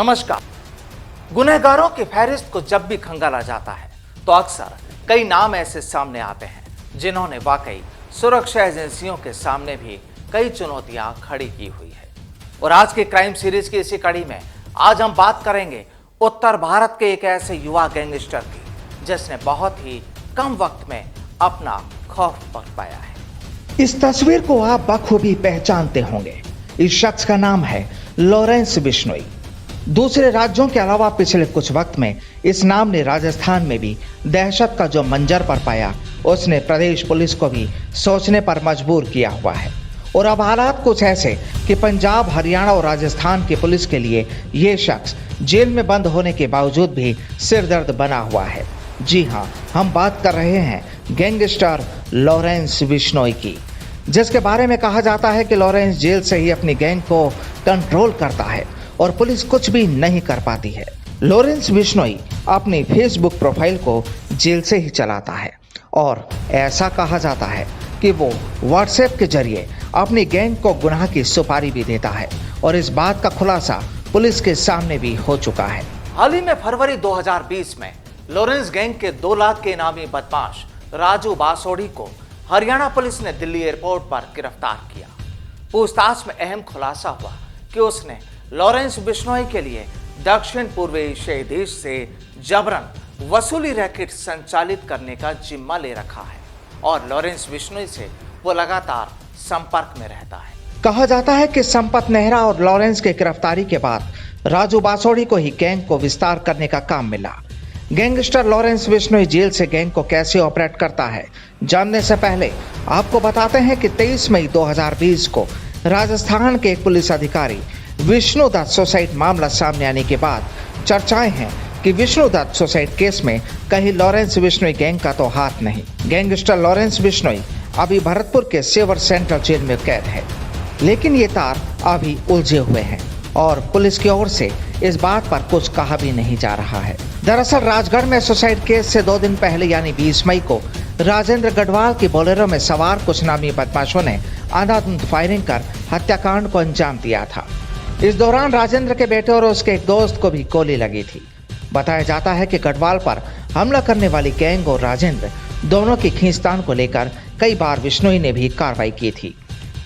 नमस्कार। गुनहगारों की फहरिस्त को जब भी खंगाला जाता है तो अक्सर कई नाम ऐसे सामने आते हैं जिन्होंने वाकई सुरक्षा एजेंसियों के सामने भी कई चुनौतियां खड़ी की हुई है। और आज की क्राइम सीरीज की इसी कड़ी में आज हम बात करेंगे उत्तर भारत के एक ऐसे युवा गैंगस्टर की जिसने बहुत ही कम वक्त में अपना खौफ बरपाया है। इस तस्वीर को आप बखूबी पहचानते होंगे। इस शख्स का नाम है लॉरेंस बिश्नोई। दूसरे राज्यों के अलावा पिछले कुछ वक्त में इस नाम ने राजस्थान में भी दहशत का जो मंजर बरपाया उसने प्रदेश पुलिस को भी सोचने पर मजबूर किया हुआ है। और अब हालात कुछ ऐसे कि पंजाब, हरियाणा और राजस्थान की पुलिस के लिए ये शख्स जेल में बंद होने के बावजूद भी सिरदर्द बना हुआ है। जी हाँ, हम बात कर रहे हैं गैंगस्टर लॉरेंस बिश्नोई की, जिसके बारे में कहा जाता है कि लॉरेंस जेल से ही अपनी गैंग को कंट्रोल करता है और पुलिस कुछ भी नहीं कर पाती है। लॉरेंस बिश्नोई अपनी फेसबुक प्रोफाइल को जेल से ही चलाता है और ऐसा कहा जाता है कि वो व्हाट्सएप के जरिए अपनी गैंग को गुनाह की सुपारी भी देता है और इस बात का खुलासा पुलिस के सामने भी हो चुका है। हाल ही में फरवरी 2020 में लॉरेंस गैंग के 2 लाख के इनामी बदमाश राजू बासोड़ी को हरियाणा पुलिस ने दिल्ली एयरपोर्ट पर गिरफ्तार किया। पूछताछ में अहम खुलासा हुआ कि उसने लॉरेंस बिश्नोई के लिए दक्षिण पूर्व एशियाई देश से जबरन वसूली रैकेट संचालित करने का जिम्मा ले रखा है और लॉरेंस बिश्नोई से वो लगातार संपर्क में रहता है। कहा जाता है कि संपत नेहरा और लॉरेंस की गिरफ्तारी के बाद राजू बासोड़ी को ही गैंग को विस्तार करने का काम मिला। गैंगस्टर लॉरेंस बिश्नोई जेल से गैंग को कैसे ऑपरेट करता है जानने से पहले आपको बताते हैं कि 23 मई 2020 को राजस्थान के एक पुलिस अधिकारी विष्णु दत्त सुसाइड मामला सामने आने के बाद चर्चाएं हैं कि विष्णु दत्त सुसाइड केस में कहीं लॉरेंस बिश्नोई गैंग का तो हाथ नहीं। गैंगस्टर लॉरेंस बिश्नोई अभी भरतपुर के सेवर सेंट्रल जेल में कैद है, लेकिन ये तार अभी उलझे हुए हैं और पुलिस की ओर से इस बात पर कुछ कहा भी नहीं जा रहा है। दरअसल राजगढ़ में सुसाइड केस से 2 दिन पहले यानी 20 मई को राजेंद्र गढ़वाल की बोलेरो में सवार कुछ नामी बदमाशों ने अंधाधुंध फायरिंग कर हत्याकांड को अंजाम दिया था। इस दौरान राजेंद्र के बेटे और उसके एक दोस्त को भी गोली लगी थी। बताया जाता है कि गढ़वाल पर हमला करने वाली गैंग और राजेंद्र दोनों की खींचतान को लेकर कई बार बिश्नोई ने भी कार्रवाई की थी।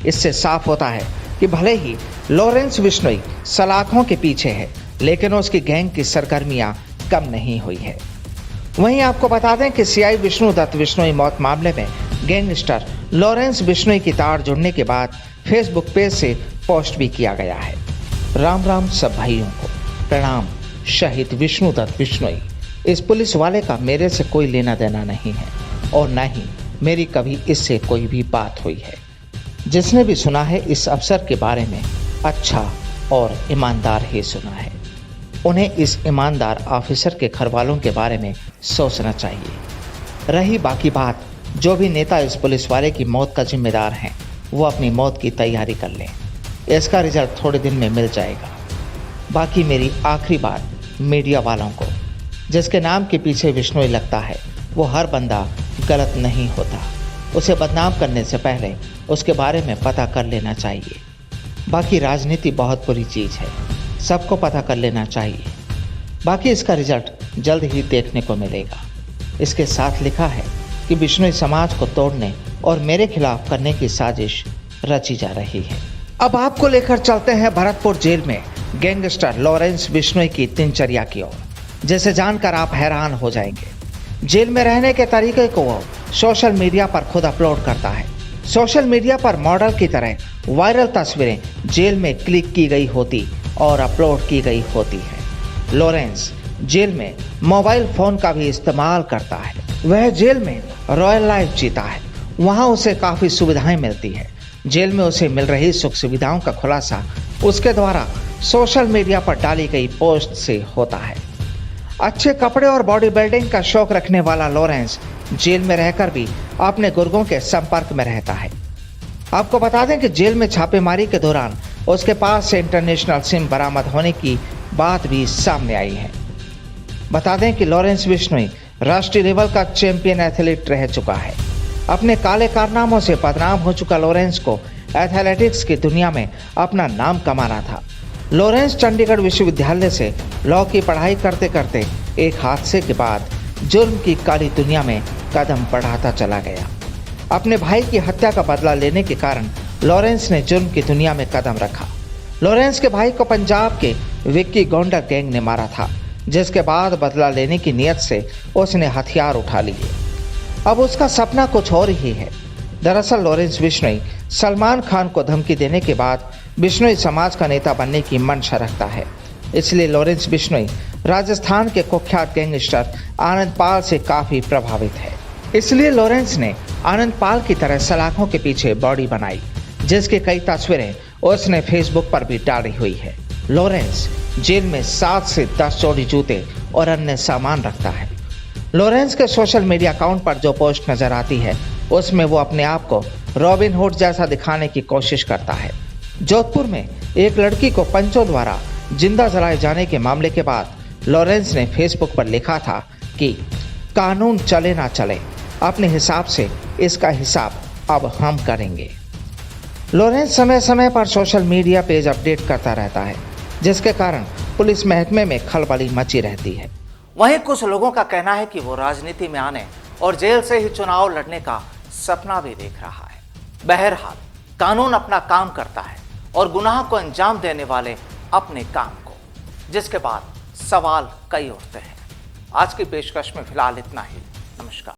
इससे साफ होता है कि भले ही लॉरेंस बिश्नोई सलाखों के पीछे है, लेकिन उसकी गैंग की सरगर्मियां कम नहीं हुई है। वहीं आपको बता दें कि सीआई विष्णु दत्त बिश्नोई मौत मामले में गैंगस्टर लॉरेंस बिश्नोई की तार जुड़ने के बाद फेसबुक पेज से पोस्ट भी किया गया है। राम राम सब भाइयों को प्रणाम। शहीद विष्णु दत्त बिश्नोई, इस पुलिस वाले का मेरे से कोई लेना देना नहीं है और न ही मेरी कभी इससे कोई भी बात हुई है। जिसने भी सुना है इस अफसर के बारे में अच्छा और ईमानदार ही सुना है। उन्हें इस ईमानदार ऑफिसर के घर वालों के बारे में सोचना चाहिए। रही बाकी बात, जो भी नेता इस पुलिस वाले की मौत का जिम्मेदार हैं वो अपनी मौत की तैयारी कर लें। इसका रिजल्ट थोड़े दिन में मिल जाएगा। बाकी मेरी आखिरी बात मीडिया वालों को, जिसके नाम के पीछे बिश्नोई लगता है वो हर बंदा गलत नहीं होता। उसे बदनाम करने से पहले उसके बारे में पता कर लेना चाहिए। बाकी राजनीति बहुत बुरी चीज़ है, सबको पता कर लेना चाहिए। बाकी इसका रिजल्ट जल्द ही देखने को मिलेगा। इसके साथ लिखा है कि बिश्नोई समाज को तोड़ने और मेरे खिलाफ करने की साजिश रची जा रही है। अब आपको लेकर चलते हैं भरतपुर जेल में गैंगस्टर लॉरेंस बिश्नोई की दिनचर्या की ओर, जिसे जानकर आप हैरान हो जाएंगे। जेल में रहने के तरीके को वो सोशल मीडिया पर खुद अपलोड करता है। सोशल मीडिया पर मॉडल की तरह वायरल तस्वीरें जेल में क्लिक की गई होती और अपलोड की गई होती है। लॉरेंस जेल में मोबाइल फोन का भी इस्तेमाल करता है। वह जेल में रॉयल लाइफ जीता है, वहाँ उसे काफ़ी सुविधाएं मिलती है। जेल में उसे मिल रही सुख सुविधाओं का खुलासा उसके द्वारा सोशल मीडिया पर डाली गई पोस्ट से होता है। अच्छे कपड़े और बॉडी बिल्डिंग का शौक रखने वाला लॉरेंस जेल में रहकर भी अपने गुर्गों के संपर्क में रहता है। आपको बता दें कि जेल में छापेमारी के दौरान उसके पास से इंटरनेशनल सिम बरामद होने की बात भी सामने आई है। बता दें कि लॉरेंस बिश्नोई राष्ट्रीय लेवल का चैंपियन एथलीट रह चुका है। अपने काले कारनामों से बदनाम हो चुका लॉरेंस को एथलेटिक्स की दुनिया में अपना नाम कमाना था। लॉरेंस चंडीगढ़ विश्वविद्यालय से लॉ की पढ़ाई करते करते एक हादसे के बाद जुर्म की काली दुनिया में कदम बढ़ाता चला गया। अपने भाई की हत्या का बदला लेने के कारण लॉरेंस ने जुर्म की दुनिया में कदम रखा। लॉरेंस के भाई को पंजाब के विक्की गोंडा गैंग ने मारा था, जिसके बाद बदला लेने की नीयत से उसने हथियार उठा लिए। अब उसका सपना कुछ और ही है। दरअसल लॉरेंस बिश्नोई सलमान खान को धमकी देने के बाद बिश्नोई समाज का नेता बनने की मंशा रखता है। इसलिए लॉरेंस बिश्नोई राजस्थान के कुख्यात गैंगस्टर आनंद पाल से काफी प्रभावित है। इसलिए लॉरेंस ने आनंद पाल की तरह सलाखों के पीछे बॉडी बनाई, जिसकी कई तस्वीरें उसने फेसबुक पर भी डाली हुई है। लॉरेंस जेल में 7 से 10 जोड़ी जूते और अन्य सामान रखता है। लॉरेंस के सोशल मीडिया अकाउंट पर जो पोस्ट नजर आती है, उसमें वो अपने आप को रॉबिन हुड जैसा दिखाने की कोशिश करता है। जोधपुर में एक लड़की को पंचों द्वारा जिंदा जलाए जाने के मामले के बाद लॉरेंस ने फेसबुक पर लिखा था कि कानून चले ना चले, अपने हिसाब से इसका हिसाब अब हम करेंगे। लॉरेंस समय समय पर सोशल मीडिया पेज अपडेट करता रहता है, जिसके कारण पुलिस महकमे में खलबली मची रहती है। वहीं कुछ लोगों का कहना है कि वो राजनीति में आने और जेल से ही चुनाव लड़ने का सपना भी देख रहा है। बहरहाल कानून अपना काम करता है और गुनाह को अंजाम देने वाले अपने काम को, जिसके बाद सवाल कई उठते हैं। आज की पेशकश में फिलहाल इतना ही। नमस्कार।